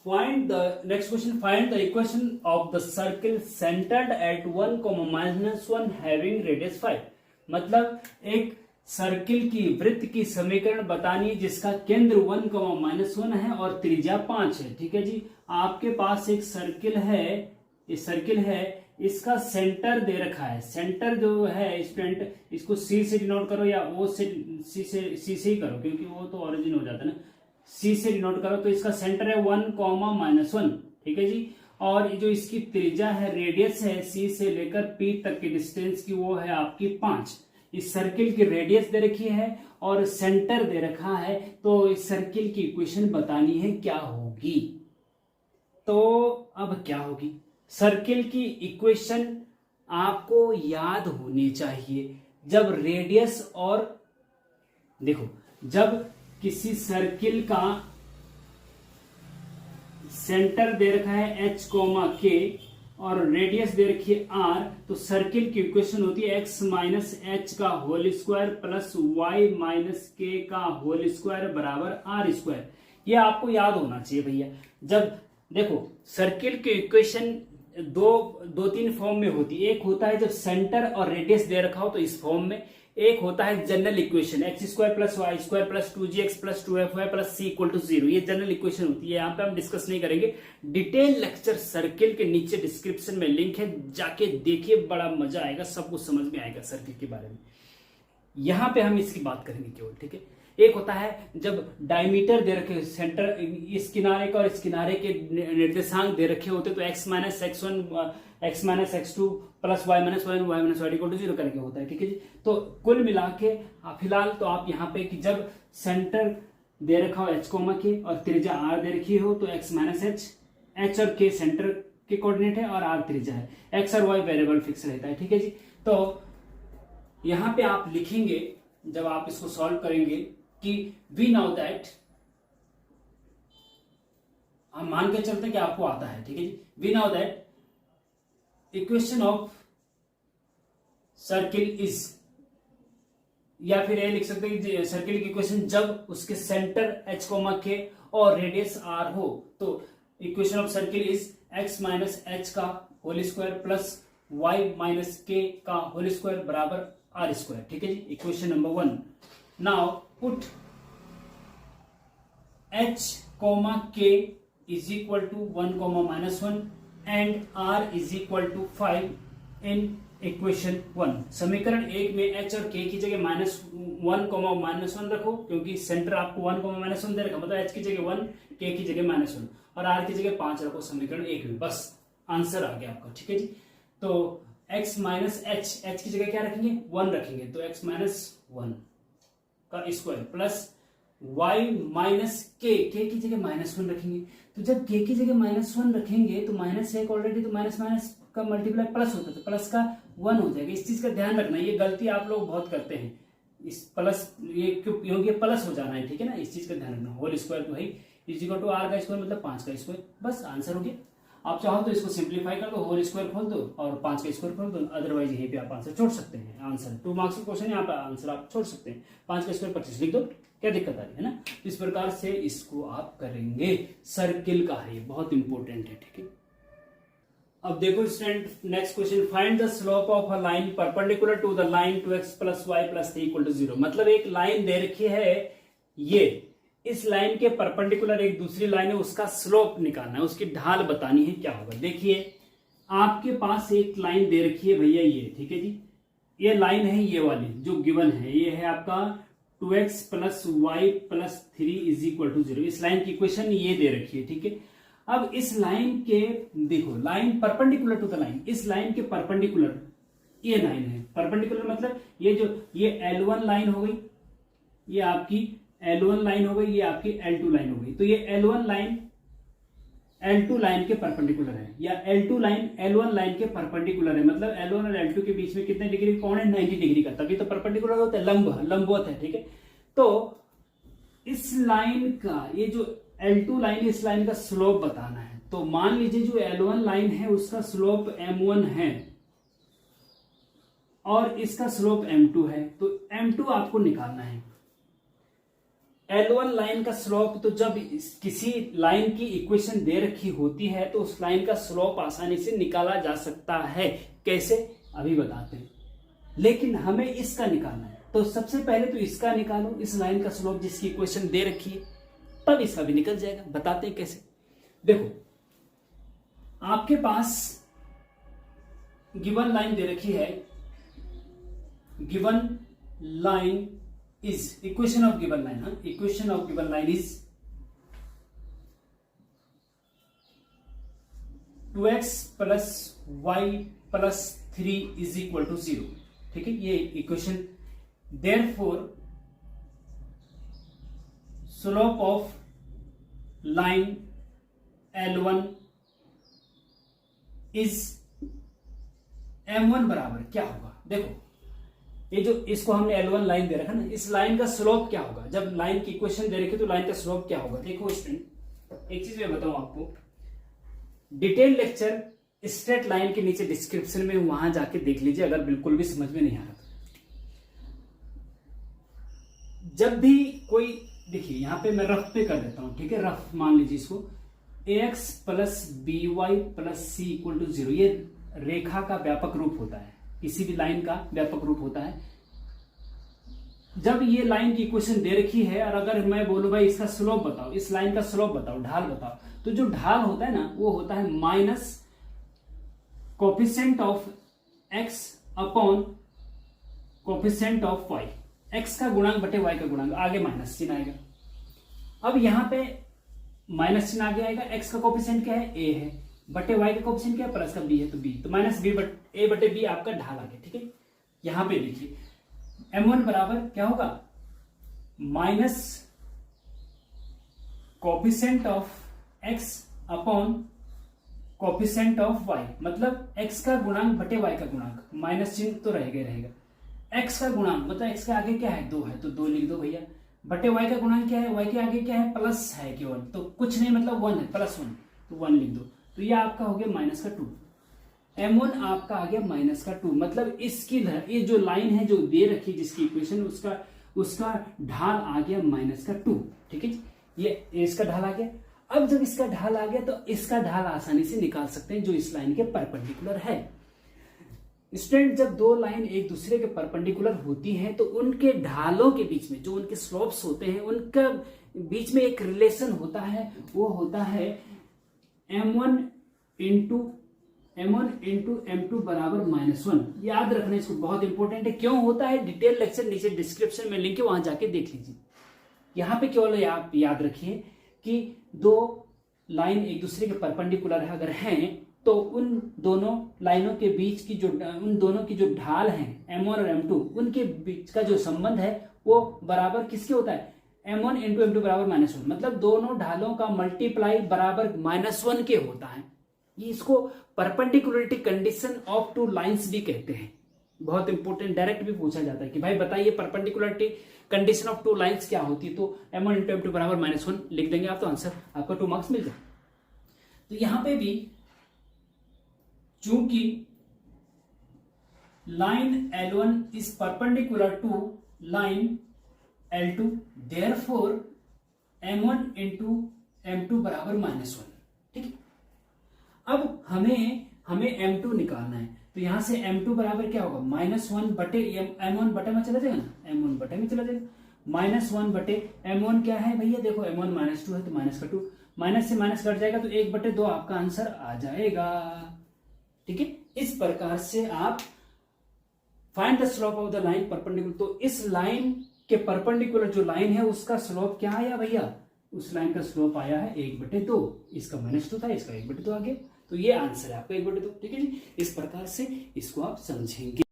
Find the next question. Find the equation of the circle centered at 1, -1 having radius 5. मतलब एक circle की वृत्त की समीकरण बतानी है जिसका केंद्र 1, -1 है और त्रिज्या 5 है। ठीक है जी, आपके पास एक सर्किल है, ये सर्किल है, इसका सेंटर दे रखा है। सेंटर जो है स्टूडेंट, इसको सी से डिनोट करो या ओ से, सी से ही करो क्योंकि वो तो ओरिजिन हो जाता है ना। सी से डिनोट करो तो इसका सेंटर है 1, -1। ठीक है जी, और जो इसकी त्रिज्या है, रेडियस है सी से लेकर पी तक की डिस्टेंस की, वो है आपकी 5। इस सर्किल की रेडियस दे रखी है और सेंटर दे रखा है, तो इस सर्किल की इक्वेशन बतानी है क्या होगी। तो अब क्या होगी, सर्किल की इक्वेशन आपको याद होनी चाहिए। जब रेडियस और देखो, जब किसी सर्किल का सेंटर दे रखा है h, k और रेडियस दे रखी है r, तो सर्किल की इक्वेशन होती है x माइनस एच का whole square plus y minus के का होल स्क्वायर बराबर आर स्क्वायर। ये आपको याद होना चाहिए भैया। जब देखो सर्किल की इक्वेशन दो तीन फॉर्म में होती है। एक होता है जब सेंटर और रेडियस दे रखा हो तो इस फॉर्म में। एक होता है general equation X square plus Y square plus 2gx plus 2fy plus c equal to 0। ये जनरल इक्वेशन होती है, यहाँ पे हम डिस्कस नहीं करेंगे। डिटेल लेक्चर सर्किल के नीचे डिस्क्रिप्शन में लिंक है, जाके देखिए, बड़ा मजा आएगा, सब कुछ समझ में आएगा सर्किल के बारे में। यहां पे हम इसकी बात करेंगे केवल। ठीक है, एक होता है जब डायमीटर दे रखे, सेंटर इस किनारे का और इस किनारे के निर्देशांक दे रखे होते, तो x minus x1 x minus x2 plus y minus y minus y equal to 0 करके होता है। ठीक है जी, तो कुल मिला के फिलहाल तो आप यहाँ पे कि जब सेंटर दे रखा हो h, के और त्रिज्या r दे रखी हो तो x माइनस h और k सेंटर के कोऑर्डिनेट है और r त्रिज्या है, x और y वेरिएबल फिक्स रहता है। ठीक है जी, तो यहां पे आप लिखेंगे जब आप इसको सॉल्व करेंगे कि वी नाउ दैट, हम मान के चलते कि आपको आता है। ठीक है जी, we now that equation of circle is, या फिर ये लिख सकते हैं सर्किल की इक्वेशन जब उसके सेंटर h, के और रेडियस r हो, तो equation of circle is x minus H का whole square plus y minus के का होल स्क्वायर बराबर आर स्क्वायर। ठीक है जी, equation number 1। Now put h, k is equal to 1, -1 and r is equal to 5 in equation 1। समीकरण 1 में h और k की जगह -1, -1 रखो, क्योंकि सेंटर आपको 1, -1 दे रखा, मतलब h की जगह 1, k की जगह -1 और r की जगह 5 रखो समीकरण 1 में। बस आंसर आ गया आपका। ठीक है जी, तो x माइनस h की जगह क्या रखेंगे, 1 रखेंगे, तो x माइनस 1 का square plus y minus k की जगह -1 रखेंगे। तो जब k की जगह -1 रखेंगे तो माइनस है ऑलरेडी, तो माइनस माइनस का मल्टीप्लाई प्लस होता है, तो प्लस का 1 हो जाएगा। इस चीज का ध्यान रखना, ये गलती आप लोग बहुत करते हैं। इस प्लस ये प्लस हो जाना है, ठीक है ना, इस चीज का ध्यान रखना। होल स्क्वायर तो है इज इक्वल टू आर का स्क्वायर मतलब 5 का स्क्वायर, बस आंसर हो गया। आप चाहो तो इसको सिंप्लीफाई कर दो, होल स्क्वायर खोल दो और 5 का स्क्वायर खोल दो, अदरवाइज यहीं पे आप आंसर छोड़ सकते हैं। आंसर 2 मार्क्स का क्वेश्चन, यहाँ पे आंसर आप छोड़ सकते हैं। 5 का स्क्वायर 25 लिख दो, क्या दिक्कत आ रही है ना। इस प्रकार से इसको आप करेंगे। सर्किल का है, ये बहुत इंपॉर्टेंट है। ठीक है, अब देखो student, next question, find the slope of a line perpendicular to the line 2x plus Y plus 3 equal to 0। मतलब एक लाइन दे रखी है, ये इस लाइन के परपेंडिकुलर एक दूसरी लाइन है, उसका स्लोप निकालना है, उसकी ढाल बतानी है, क्या होगा। देखिए आपके पास एक लाइन दे रखी है भैया, ये ठीक है जी, ये लाइन है, ये वाली जो गिवन है, ये है आपका 2x plus Y plus 3 is equal to 0। इस लाइन की इक्वेशन ये दे रखी है। ठीक है, अब इस लाइन के देखो, line perpendicular to the line, इस लाइन के परपेंडिकुलर ये लाइन है। परपेंडिकुलर मतलब ये जो ये L1 लाइन हो गई, ये आपकी L1 लाइन हो गई, ये आपकी L2 लाइन हो गई। तो ये L1 लाइन L2 लाइन के परपेंडिकुलर है, या L2 लाइन L1 लाइन के परपेंडिकुलर है। मतलब L1 और L2 के बीच में कितने डिग्री कोण है, 90 डिग्री का, तभी तो परपेंडिकुलर होता है, लंबवत है। ठीक है, तो इस लाइन का ये जो L2 लाइन, इस लाइन का स्लोप बताना है। तो मान लीजिए जो L1 लाइन है उसका स्लोप M1 है और इसका स्लोप M2 है, तो M2 आपको निकालना है। L1 लाइन का स्लोप, तो जब किसी लाइन की इक्वेशन दे रखी होती है तो उस लाइन का स्लोप आसानी से निकाला जा सकता है। कैसे, अभी बताते हैं, लेकिन हमें इसका निकालना है। तो सबसे पहले तो इसका निकालो, इस लाइन का स्लोप जिसकी इक्वेशन दे रखी है, तब इसका भी निकल जाएगा। बताते हैं कैसे। देखो, आपके पास गिवन लाइन दे रखी है, given line is equation of given line, equation of given line is 2x plus y plus 3 is equal to 0। ठीक है, ये equation. therefore slope of line L1 is M1 बराबर क्या होगा। देखो, ये जो इसको हमने L1 लाइन दे रखा ना, इस लाइन का स्लोप क्या होगा। जब लाइन की इक्वेशन दे रखी तो लाइन का स्लोप क्या होगा। देखो स्टूडेंट, एक चीज मैं बताऊं आपको, डिटेल लेक्चर स्ट्रेट लाइन के नीचे डिस्क्रिप्शन में वहां जाके देख लीजिए अगर बिल्कुल भी समझ में नहीं आ रहा। जब भी कोई, देखिए यहां पे मैं रफ पे कर देता हूं, ठीक है, रफ मान लीजिए इसको, ax plus B Y plus C equal to 0, ये रेखा का व्यापक रूप होता है, किसी भी लाइन का व्यापक रूप होता है। जब ये लाइन की इक्वेशन दे रखी है और अगर मैं बोलूं भाई इसका स्लोप बताओ, इस लाइन का स्लोप बताओ, ढाल बताओ, तो जो ढाल होता है ना वो होता है minus coefficient of x upon coefficient of y, x का गुणांक बटे y का गुणांक, आगे माइनस चिन्ह आएगा। अब यहां पे माइनस चिन्ह आगे आएगा, x का कोफिशिएंट क्या है, a है, बटे y का कोफिशिएंट क्या है, प्लस का b है, तो b, तो माइनस b a बटे b आपका ढाल आ गया। ठीक है, यहां पे देखिए m1 बराबर क्या होगा, minus coefficient of x upon coefficient of y, मतलब x का गुणांक बटे y का गुणांक, माइनस चिन्ह तो रहेगा। x का गुणांक मतलब x के आगे क्या है, 2 है, तो 2 लिख दो भैया, बटे y का गुणांक क्या है, y के आगे क्या है, प्लस है केवल, तो कुछ नहीं मतलब 1 है, प्लस 1, तो 1 लिख दो, तो ये आपका हो गया माइनस का 2। m1 आपका आ गया माइनस का 2, मतलब इसकी ये जो लाइन है जो दे रखी जिसकी इक्वेशन, उसका ढाल आ गया माइनस का 2। ठीक है, ये इसका ढाल आ गया। अब जब इसका ढाल आ गया तो इसका ढाल आसानी से निकाल सकते हैं जो इस लाइन के परपेंडिकुलर है। स्टूडेंट, जब दो लाइन एक दूसरे के परपेंडिकुलर होती हैं तो उनके ढालों के बीच में जो उनके स्लोप्स होते हैं उनका बीच में एक रिलेशन होता है, वो होता है m1 इंटू m2 बराबर -1। याद रखना इसको, बहुत इंपॉर्टेंट है। क्यों होता है, डिटेल लेक्चर नीचे डिस्क्रिप्शन में लिंक है, वहां जाके देख लीजिए। यहां पे केवल आप याद रखिए कि दो लाइन एक दूसरे के परपेंडिकुलर अगर हैं तो उन दोनों लाइनों के बीच की उन दोनों की जो ढाल है m1 और m2, उनके बीच का जो संबंध है वो बराबर किसके होता है, m1 इंटू m2 बराबर -1, मतलब दोनों ढालों का मल्टीप्लाई बराबर -1 के होता है। ये इसको perpendicularity condition of two lines भी कहते हैं। बहुत इंपॉर्टेंट, डायरेक्ट भी पूछा जाता है कि भाई बताइए perpendicularity condition of two lines क्या होती है, तो m1 इंटू m2 बराबर -1 लिख देंगे आप, तो आंसर आपका 2 मार्क्स मिल जाए। तो यहां पे भी चूंकि line L1 is perpendicular to line L2, therefore m1 into m2 बराबर -1। ठीक है, अब हमें m2 निकालना है, तो यहां से m2 बराबर क्या होगा, -1 बटे m1 बटे में चला जाएगा ना, m1 बटे में चला जाएगा, -1 बटे m1 क्या है भैया, देखो m1 -2 है तो माइनस का 2, माइनस से माइनस कट जाएगा तो 1/2 आपका आंसर आ जाएगा। ठीक है, इस प्रकार से आप find the slope of the line perpendicular, तो इस लाइन के परपेंडिकुलर जो लाइन है उसका स्लोप क्या आया भैया, उस लाइन का स्लोप आया है 1/2, इसका -2 था, इसका 1/2 आ गया, तो ये आंसर है आपका 1/2। ठीक है जी, इस प्रकार से इसको आप समझेंगे।